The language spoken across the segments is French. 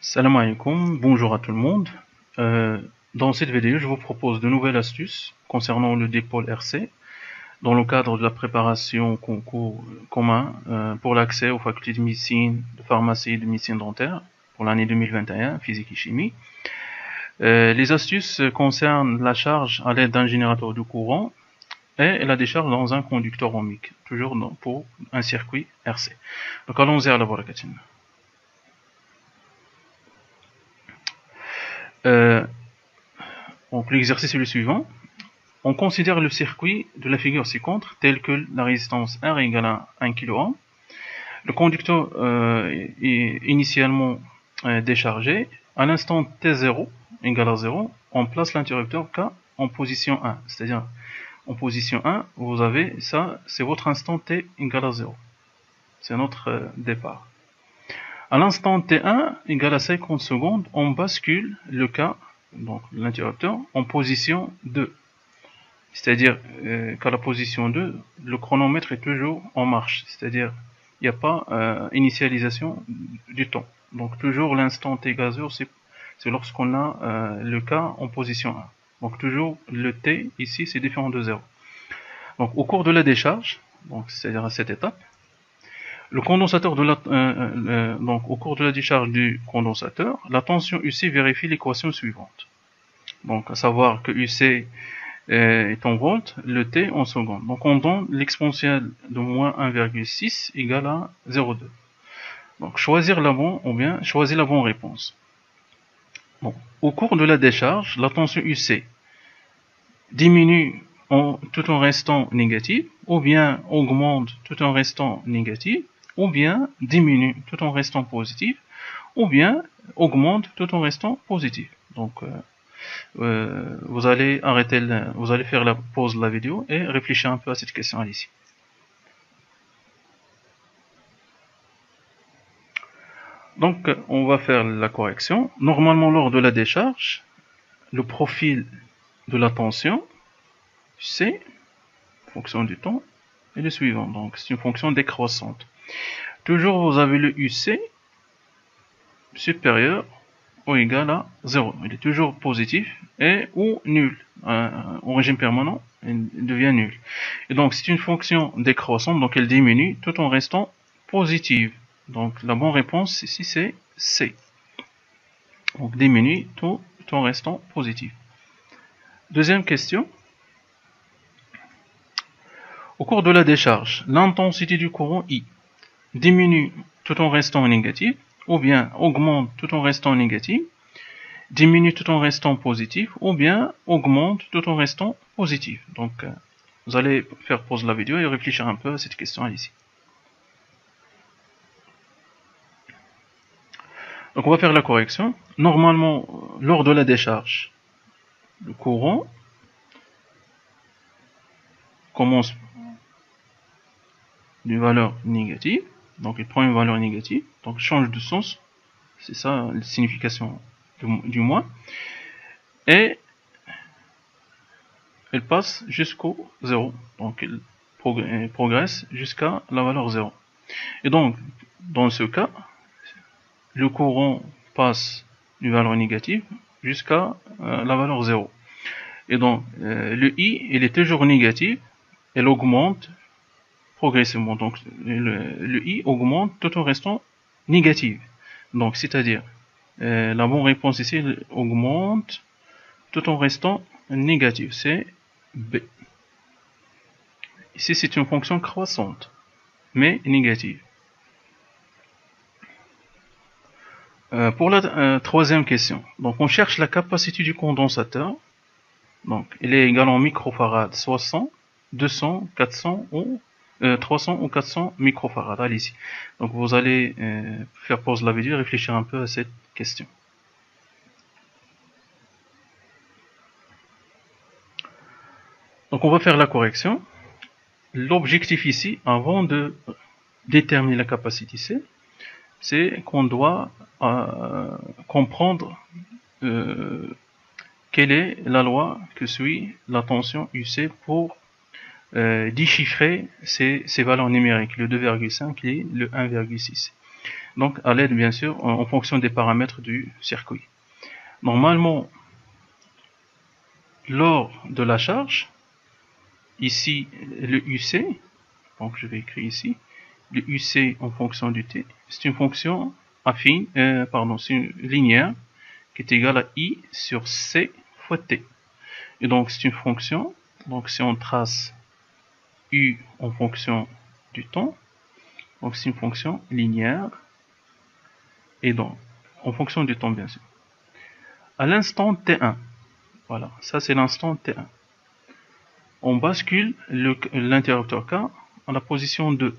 Salam alaikum, bonjour à tout le monde. Dans cette vidéo, je vous propose de nouvelles astuces concernant le dipôle RC dans le cadre de la préparation concours commun pour l'accès aux facultés de médecine, de pharmacie et de médecine dentaire pour l'année 2021, physique et chimie. Les astuces concernent la charge à l'aide d'un générateur de courant et la décharge dans un conducteur ohmique, toujours pour un circuit RC. Donc allons-y à la barakatine. Donc l'exercice est le suivant. On considère le circuit de la figure ci-contre tel que la résistance R égale à 1 kΩ. Le conducteur est initialement déchargé. À l'instant T0 égale à 0, on place l'interrupteur K en position 1. C'est-à-dire, en position 1, vous avez ça, c'est votre instant T égale à 0. C'est notre départ. À l'instant T1 égale à 50 secondes, on bascule le K, donc l'interrupteur, en position 2. C'est-à-dire qu'à la position 2, le chronomètre est toujours en marche. C'est-à-dire il n'y a pas initialisation du temps. Donc toujours l'instant T égale 0, c'est lorsqu'on a le K en position 1. Donc toujours le T ici, c'est différent de 0. Donc au cours de la décharge, donc c'est-à-dire à cette étape, le condensateur de donc au cours de la décharge du condensateur, la tension UC vérifie l'équation suivante. Donc à savoir que UC est en volts, le T en secondes. Donc on donne l'exponentielle de moins 1,6 égale à 0,2. Donc choisir la bonne ou bien choisir la bonne réponse. Bon. Au cours de la décharge, la tension UC diminue tout en restant négative, ou bien augmente tout en restant négative, ou bien diminue tout en restant positif, ou bien augmente tout en restant positif. Donc vous allez faire la pause de la vidéo et réfléchir un peu à cette question ici. Donc on va faire la correction. Normalement lors de la décharge, le profil de la tension, c'est fonction du temps, est le suivant. Donc c'est une fonction décroissante. Toujours vous avez le UC supérieur ou égal à 0. Il est toujours positif et ou nul. Au régime permanent, il devient nul. Et donc c'est une fonction décroissante, donc elle diminue tout en restant positive. Donc la bonne réponse ici c'est C. Donc diminue tout en restant positif. Deuxième question. Au cours de la décharge, l'intensité du courant I diminue tout en restant négatif, ou bien augmente tout en restant négatif, diminue tout en restant positif, ou bien augmente tout en restant positif. Donc vous allez faire pause la vidéo et réfléchir un peu à cette question ici. Donc on va faire la correction. Normalement, lors de la décharge, le courant commence d'une valeur négative, donc il prend une valeur négative, donc change de sens, c'est ça la signification du moins, et elle passe jusqu'au 0, donc elle progresse jusqu'à la valeur 0. Et donc, dans ce cas, le courant passe d'une valeur négative jusqu'à la valeur 0. Et donc, le I, il est toujours négatif, elle augmente progressivement. Donc, le I augmente tout en restant négatif. Donc, c'est-à-dire, la bonne réponse ici, elle augmente tout en restant négatif. C'est B. Ici, c'est une fonction croissante, mais négative. Pour la troisième question, donc on cherche la capacité du condensateur. Donc, il est égal en microfarad, soit 100, 200, 400 ou 300 ou 400 microfarad. Allez-y. Donc, vous allez faire pause la vidéo et réfléchir un peu à cette question. Donc, on va faire la correction. L'objectif ici, avant de déterminer la capacité C, c'est qu'on doit comprendre quelle est la loi que suit la tension UC pour déchiffrer ces valeurs numériques, le 2,5 et le 1,6. Donc à l'aide bien sûr en fonction des paramètres du circuit. Normalement, lors de la charge, ici le UC, donc je vais écrire ici, le UC en fonction du T, c'est une fonction affine, c'est une linéaire qui est égale à I sur C fois T. Et donc c'est une fonction, donc si on trace U en fonction du temps, donc c'est une fonction linéaire, et donc en fonction du temps bien sûr. À l'instant T1, voilà, ça c'est l'instant T1. On bascule l'interrupteur K en la position 2.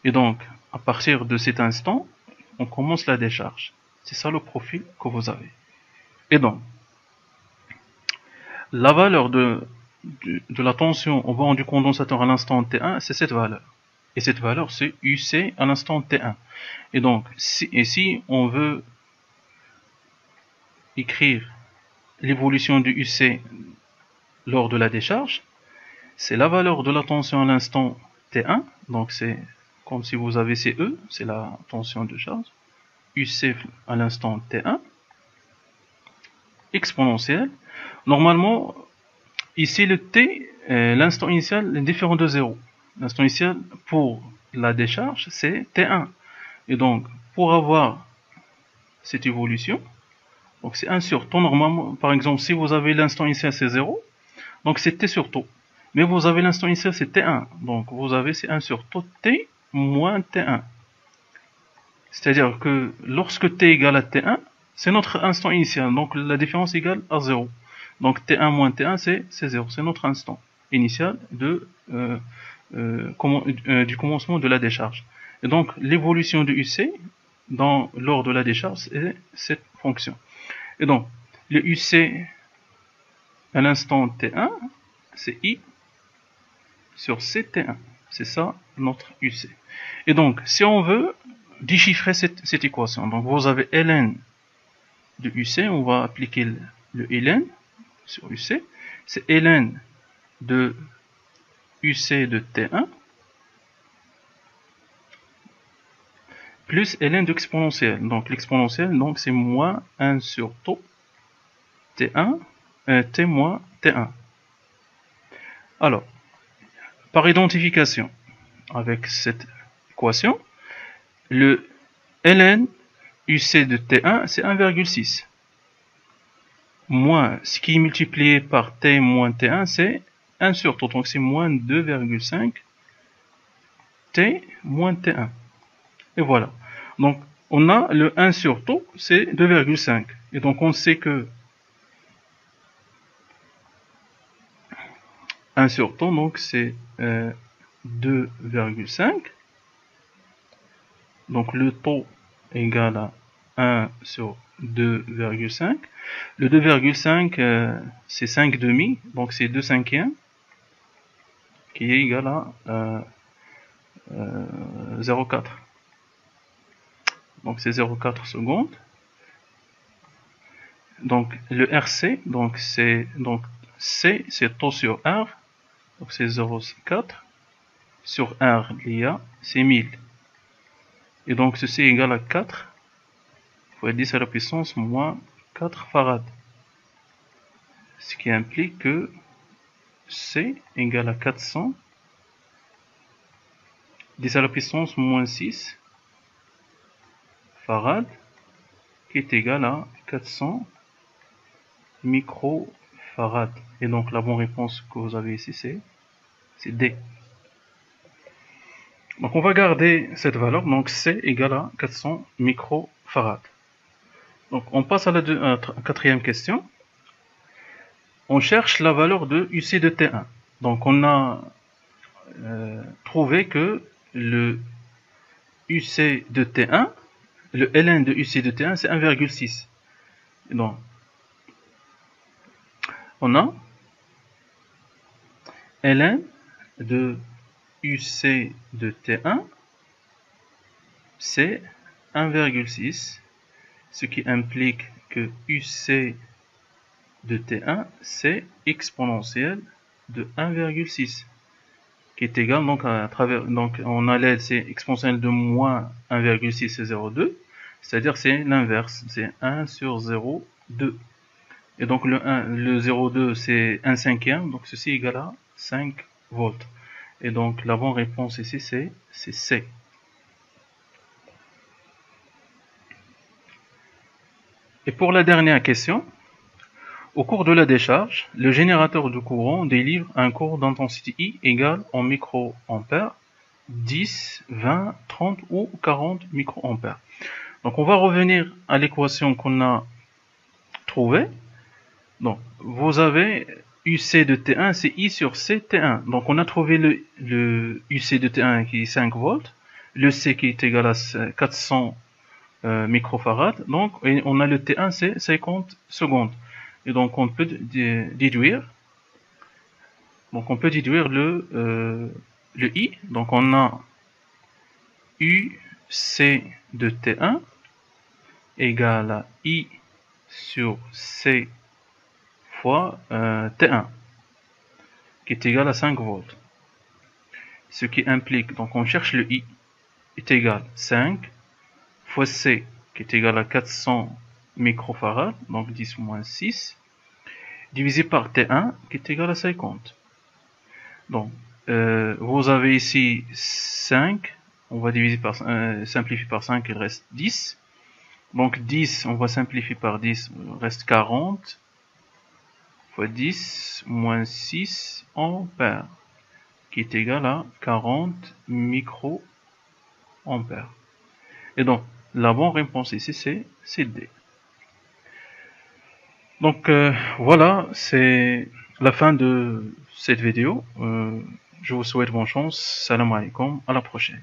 Et donc, à partir de cet instant, on commence la décharge. C'est ça le profil que vous avez. Et donc, la valeur de la tension au bord du condensateur à l'instant T1, c'est cette valeur. Et cette valeur, c'est UC à l'instant T1. Et donc, si on veut écrire l'évolution du UC lors de la décharge, c'est la valeur de la tension à l'instant T1, donc c'est comme si vous avez CE, c'est la tension de charge, UC à l'instant T1, exponentielle. Normalement, ici le T, l'instant initial est différent de 0. L'instant initial pour la décharge, c'est T1. Et donc, pour avoir cette évolution, donc c'est 1 sur taux. Normalement, par exemple, si vous avez l'instant initial, c'est 0, donc c'est T sur taux. Mais vous avez l'instant initial, c'est T1. Donc vous avez c'est 1 sur taux T moins T1. C'est-à-dire que lorsque T égale à T1, c'est notre instant initial. Donc la différence égale à 0. Donc T1 moins T1, c'est 0. C'est notre instant initial du commencement de la décharge. Et donc l'évolution du UC lors de la décharge, c'est cette fonction. Et donc le UC à l'instant T1, c'est I sur CT1. C'est ça notre UC. Et donc, si on veut déchiffrer cette équation, donc vous avez ln de UC, on va appliquer le ln sur UC, c'est ln de UC de T1 plus ln d'exponentielle. Donc l'exponentielle, donc c'est moins 1 sur taux T1, T moins T1. Alors, par identification avec cette équation, le ln UC de T1, c'est 1,6. Moins ce qui est multiplié par T moins T1, c'est 1 sur taux. Donc c'est moins 2,5 T moins T1. Et voilà. Donc on a le 1 sur taux, c'est 2,5. Et donc on sait que 1 sur taux, donc c'est 2,5. Donc le taux égale à 1 sur 2,5. Le 2,5, c'est 5 demi, donc c'est 2 cinquièmes, qui est égal à 0,4. Donc c'est 0,4 secondes. Donc le RC, donc C, c'est taux sur R, donc c'est 0,4 sur R l'IA, c'est 1000. Et donc ceci est égal à 4 fois 10 à la puissance moins 4 farad. Ce qui implique que C égale à 400 10 à la puissance moins 6 farad, qui est égal à 400 microfarad. Et donc la bonne réponse que vous avez ici, c'est D. Donc on va garder cette valeur, donc C égale à 400 microfarad. Donc on passe à la quatrième question. On cherche la valeur de UC de T1. Donc on a trouvé que le UC de T1, le ln de UC de T1, c'est 1,6. Donc on a ln de UC de T1, c'est 1,6, ce qui implique que UC de T1, c'est exponentielle de 1,6. qui est égal, donc on a l'aide, c'est exponentielle de moins 1,602, c'est-à-dire c'est l'inverse, c'est 1 sur 0,2. Et donc le 0,2 c'est 1 cinquième, donc ceci est égal à 5 volts. Et donc la bonne réponse ici c'est C. Et pour la dernière question, au cours de la décharge, le générateur de courant délivre un cours d'intensité I égale en microampères, 10, 20, 30 ou 40 microampères. Donc on va revenir à l'équation qu'on a trouvée. Donc vous avez UC de T1, c'est I sur C T1. Donc on a trouvé le UC de T1 qui est 5 volts, le C qui est égal à 400 microfarads, donc et on a le T1 c'est 50 secondes. Et donc on peut déduire le I. Donc on a UC de T1 égale à I sur C fois T1 qui est égal à 5 volts. Ce qui implique, donc on cherche le I est égal à 5 fois C qui est égal à 400 microfarads, donc 10 moins 6, divisé par T1 qui est égal à 50. Donc, vous avez ici 5, on va diviser par, simplifier par 5, il reste 10. Donc 10, on va simplifier par 10, il reste 40, fois 10, moins 6 ampères, qui est égal à 40 microampères. Et donc, la bonne réponse ici, c'est D. Donc, voilà, c'est la fin de cette vidéo. Je vous souhaite bonne chance. Salam alaikum. À la prochaine.